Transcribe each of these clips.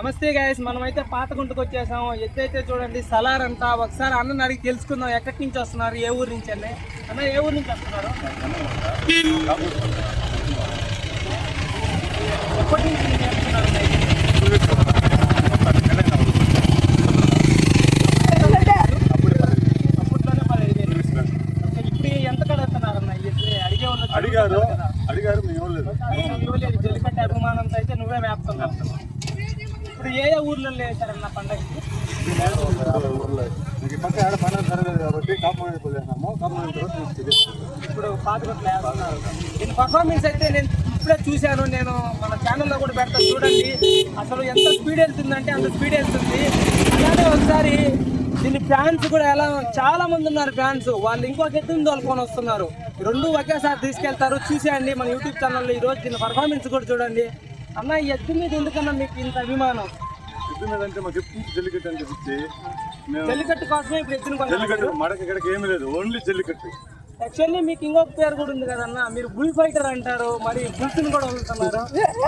నమస్తే గైస్, మనమైతే పాతగుంటకు వచ్చేసాం. ఎత్తైతే చూడండి సలార్ అంతా. ఒకసారి అన్నని అడిగి తెలుసుకుందాం ఎక్కడి నుంచి వస్తున్నారు, ఏ ఊరు నుంచి అన్న. అన్న ఏ ఊరు నుంచి వస్తున్నారు? ఎప్పటి నుంచి చేస్తున్నారు? అప్పట్లోనే 15,000. ఇప్పుడు ఎంత కడుతున్నారు అన్న? అడిగే వాళ్ళు అడిగారు మేము ఇవ్వలేదు. జల్లికట్టు అభిమానంతో అయితే నువ్వే మేపుతున్నావు. ఇప్పుడు ఏ ఊర్లో వేసారన్న పండగకి? ఇప్పుడు పాతగొట్లు వేస్తున్నారు. దీని పర్ఫార్మెన్స్ అయితే నేను ఇప్పుడే చూశాను. నేను మన ఛానల్లో కూడా పెడతాను, చూడండి. అసలు ఎంత స్పీడ్ వెళ్తుందంటే అంత స్పీడ్ వెళ్తుంది. అలానే ఒకసారి దీని ఫ్యాన్స్ కూడా ఎలా, చాలా మంది ఉన్నారు ఫ్యాన్స్. వాళ్ళు ఇంకొక ఎత్తుని తోలుకొని వస్తున్నారు. రెండు ఒకేసారి తీసుకెళ్తారు. చూసేయండి మన యూట్యూబ్ ఛానల్లో. ఈరోజు దీని పర్ఫార్మెన్స్ కూడా చూడండి. అన్న ఈ ఎత్తు మీద ఎందుకన్నా మీకు ఇంత అభిమానం? ఎత్తు మీద అంటే మాకు ఎప్పుడు జల్లికట్టు అంటే పిచ్చి. జల్లికట్టు కోసమే ఇప్పుడు ఎత్తుని జల్లికట్టు మనకి ఇక్కడికి ఏమీ లేదు, ఓన్లీ జల్లికట్టు. యాక్చువల్లీ మీకు ఇంకొక పేరు కూడా ఉంది కదన్న, మీరు బుల్ ఫైటర్ అంటారు. మరి బుల్స్ని కూడా వదులుతున్నారు.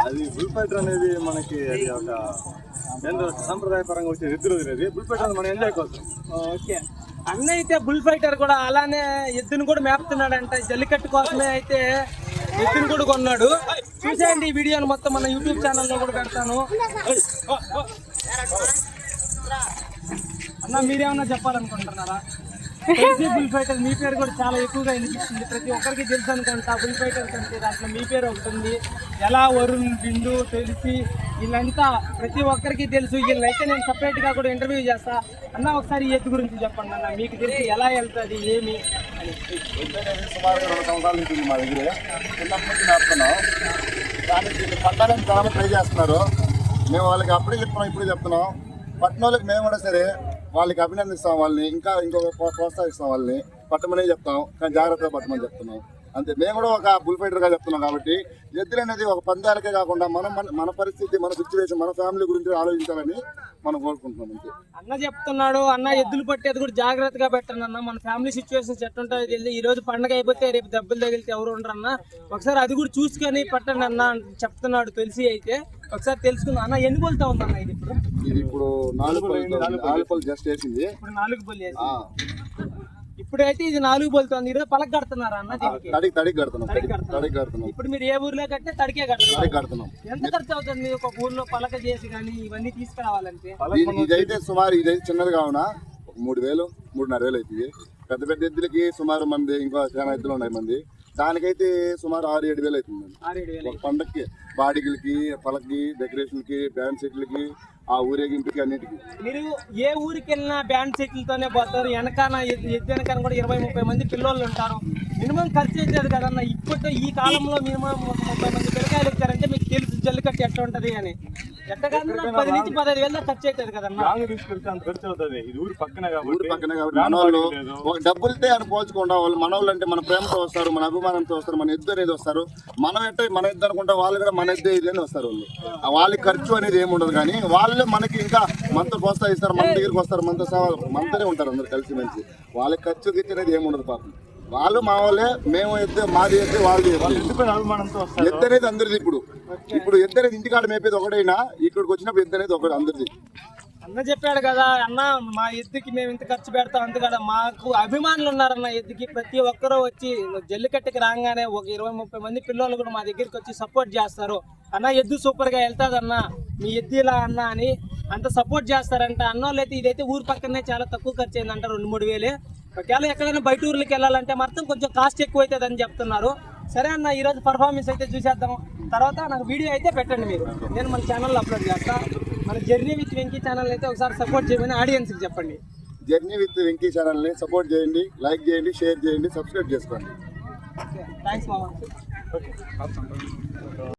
అది బుల్ ఫైటర్ అనేది మనకి అది ఒక ఏంటో సాంప్రదాయపరంగా వచ్చే ఎద్దులు అనేది. బుల్ ఫైటర్ మనం ఎంజాయ్ కోసం. ఓకే, అన్న అయితే బుల్ ఫైటర్ కూడా అలానే ఎద్దును కూడా మేపుతున్నాడంట. జల్లికట్టు కోసమే అయితే ఎద్దును కూడా కొన్నాడు. చూసేయండి ఈ వీడియోని మొత్తం మన యూట్యూబ్ ఛానల్లో కూడా పెడతాను. అన్న మీరేమన్నా చెప్పాలనుకుంటున్నారా? బుల్ ఫైటర్ మీ పేరు కూడా చాలా ఎక్కువగా వినిపిస్తుంది. ప్రతి ఒక్కరికి తెలుసు అనుకుంటా బుల్ ఫైటర్ అంటే. దాంట్లో మీ పేరు ఒకటి ఉంది. ఎలా వరుణ్, బిందు, తెలిసి వీళ్ళంతా ప్రతి ఒక్కరికి తెలుసు. వీళ్ళైతే నేను సపరేట్గా కూడా ఇంటర్వ్యూ చేస్తా. అన్న ఒకసారి ఎత్తు గురించి చెప్పండి అన్న, మీకు తెలిసి ఎలా వెళ్తుంది ఏమి అని. సుమారు 2 సంవత్సరాల నుంచి మా దగ్గర చిన్నప్పటి నుంచి నేర్పుతున్నాం. దానికి పట్టాలని చాలా ట్రై చేస్తున్నారు. మేము వాళ్ళకి అప్పుడే చెప్తున్నాం, ఇప్పుడు చెప్తున్నాం. పట్టణాలకు మేము కూడా సరే వాళ్ళకి అభినందిస్తాం. వాళ్ళని ఇంకొక ప్రోత్సహిస్తాం. వాళ్ళని పట్టమనే చెప్తాం, కానీ జాగ్రత్తగా పట్టమని చెప్తున్నాం అంతే. మేము కూడా ఒక బుల్ ఫైటర్గా చెప్తున్నాం. కాబట్టి ఎద్దులు అనేది ఒక పందాలకే కాకుండా మన పరిస్థితి, మన సిచ్యువేషన్, మన ఫ్యామిలీ గురించి ఆలోచించాలని మనం కోరుకుంటున్నాం అంతే. అన్న చెప్తున్నాడు, అన్న ఎద్దులు పట్టేది కూడా జాగ్రత్తగా పెట్టండి అన్న. మన ఫ్యామిలీ సిచ్యువేషన్స్ ఎట్టుంటాయో తెలియదు. ఈ రోజు పండగ అయిపోతే రేపు దెబ్బలు తగిలితే ఎవరు ఉండరు అన్న. ఒకసారి అది కూడా చూసుకొని పట్టండి అన్న చెప్తున్నాడు తెలిసి. అయితే ఒకసారి తెలుసుకుందాం అన్న. ఎన్ని బోల్తా ఉంది అన్న ఇది? ఇప్పుడు 4 పళ్ళు జస్ట్ వేసింది. ఇప్పుడు 4 బోల్ వేసి ఇప్పుడైతే ఇది 4 బోల్తుంది. ఈరోజు పలక కడుతున్నారా అన్న? తడికి కడుతున్నాం. ఇప్పుడు మీరు ఏ ఊర్లో కట్టే తడికే కడుతున్నాం. ఎంత ఖర్చు అవుతుంది ఒక ఊర్లో పలక చేసి కానీ ఇవన్నీ తీసుకురావాలంటే? ఇదైతే సుమారు ఇదైతే చిన్నది కావున 3,000, 3,500 అవుతుంది. పెద్ద పెద్ద ఎద్దులకి సుమారు మంది, ఇంకా చాలా ఎద్దులు ఉన్నాయి మంది. దానికైతే సుమారు 6-7 వేలు అవుతుంది. ఒక పండక్కి బాడీలకి, పలకి, డెకరేషన్కి, బ్యాండ్ సెట్లకి, ఆ ఊరేగింపుకి, అన్నిటికీ. మీరు ఏ ఊరికి వెళ్ళినా బ్యాండ్ సెట్లతోనే పోతారు. వెనకాన ఎద్దు వెనకాన కూడా 20-30 మంది పిల్లలు ఉంటారు. మినిమం ఖర్చు అవుతుంది కదన్న. ఇప్పుడు ఈ కాలంలో మినిమం 30 మంది పిల్లకాయలు వచ్చారంటే మీకు తెలుసు జల్లికట్టు ఎట్లా ఉంటది అని. ఎట్టకన్నా 10 నుంచి 15 వేల ఖర్చు అవుతుంది కదన్న. ఊరు పక్కనే కాబట్టి మనవాళ్ళు డబ్బులతో అని పోల్చుకుంటా. వాళ్ళు మనవాళ్ళు అంటే మన ప్రేమతో వస్తారు, మన అభిమానంతో వస్తారు, మన ఎద్దు అనేది వస్తారు. మనం ఎట్ట మన ఎద్దు అనుకుంటా, వాళ్ళు కూడా మన ఎద్దు ఇది అని వస్తారు. వాళ్ళకి ఖర్చు అనేది ఏమి ఉండదు, కానీ వాళ్ళే మనకి ఇంకా మనతో ప్రోత్సహిస్తారు, మన దగ్గరికి వస్తారు, మనతోనే ఉంటారు అందరు కలిసి మంచి. వాళ్ళకి ఖర్చు గిచ్చి అనేది ఏమి ఉండదు పాపం. వాళ్ళు మా వాళ్ళే, మేము ఎద్దు మాది ఎద్దు వాళ్ళు అభిమానంతో వస్తారు. ఎద్దు అనేది అందరిది. ఇప్పుడు ఎద్దు అనేది ఇంటికాడ మేపేది ఒకటైనా ఇక్కడికి వచ్చినప్పుడు ఎద్దు అనేది ఒకటి అందరిది. అన్న చెప్పాడు కదా అన్న, మా ఎద్దుకి మేము ఇంత ఖర్చు పెడతాం అంతే కదా. మాకు అభిమానులు ఉన్నారన్న ఎద్దుకి. ప్రతి ఒక్కరూ వచ్చి జల్లికట్టుకి రాగానే ఒక 20-30 మంది పిల్లలు కూడా మా దగ్గరికి వచ్చి సపోర్ట్ చేస్తారు. అన్న ఎద్దు సూపర్గా వెళ్తాదన్న, మీ ఎద్దు ఇలా అన్న అని అంత సపోర్ట్ చేస్తారంట. అన్నోళ్ళు అయితే ఇదైతే ఊరు పక్కనే చాలా తక్కువ ఖర్చు అయిందంట, 2-3 వేలే. ఒకవేళ ఎక్కడైనా బయట ఊర్లకి వెళ్ళాలంటే మాత్రం కొంచెం కాస్ట్ ఎక్కువ అవుతుంది అని చెప్తున్నారు. సరే అన్న, ఈరోజు పర్ఫార్మెన్స్ అయితే చూసేద్దాం. తర్వాత నాకు వీడియో అయితే పెట్టండి మీరు, నేను మన ఛానల్లో అప్లోడ్ చేస్తాను. మన జర్నీ విత్ వెంకీ ఛానల్ అయితే ఒకసారి సపోర్ట్ చేయమని ఆడియన్స్కి చెప్పండి. జర్నీ విత్ వెంకీ ఛానల్ని సపోర్ట్ చేయండి, లైక్ చేయండి, షేర్ చేయండి, సబ్స్క్రైబ్ చేసుకోండి. థ్యాంక్స్ మామ.